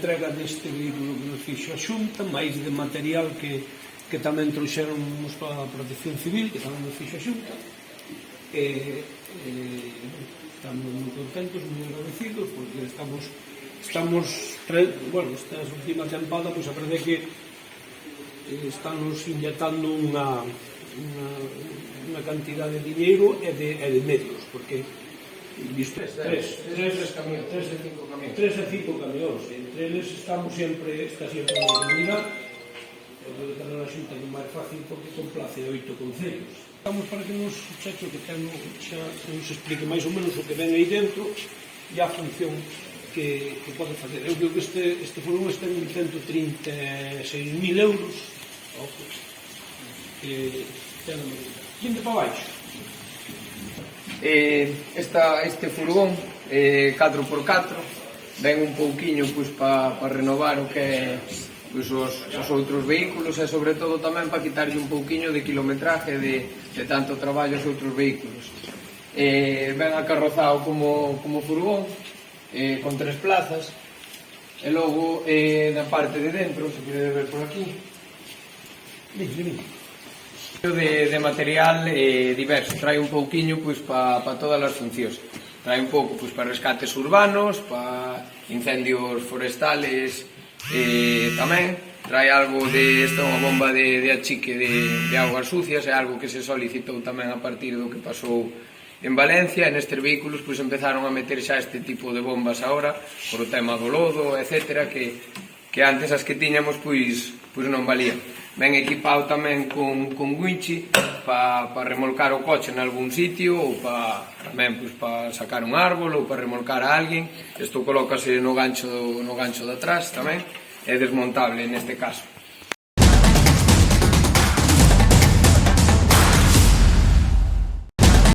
entrega deste vehículo que nos fixo a Xunta, máis de material que tamén trouxeron para a Protección Civil, que tamén nos fixo a Xunta. Estamos moi contentos, moi agradecidos, porque estamos esta última tempada, pois a verdade que estamos inyectando unha cantidad de dinheiro e de medios, porque visto tres e cinco camións, entre eles está sempre a comunidade, o de a Xunta é máis fácil porque complace 8 concellos. Estamos para que nos cheque que xa nos explique máis ou menos o que ven aí dentro e a función que pode facer. Eu creo que este furgón está en 136.000 euros, Quinte para baixo. Este furgón 4x4 ven un pouquiño para renovar o que é os outros vehículos e sobre todo tamén para quitarlle un pouquiño de kilometraje de tanto traballo aos outros vehículos. Ven acarrozado como furgón con 3 plazas e logo na parte de dentro, se queredes ver por aquí, de material diverso, trae un pouquiño para todas as funcións. Trae un pouco para rescates urbanos, para incendios forestales tamén. Trae algo de unha bomba de achique de augas sucias, é algo que se solicitou tamén a partir do que pasou en Valencia. Nestes vehículos empezaron a meter xa este tipo de bombas agora por o tema do lodo, etcétera, que antes as que tiñamos non valían. Ven equipado tamén con winchi para remolcar o coche en algún sitio ou tamén para sacar un árbol ou para remolcar a alguén. Isto colócase no gancho de atrás tamén, é desmontable neste caso.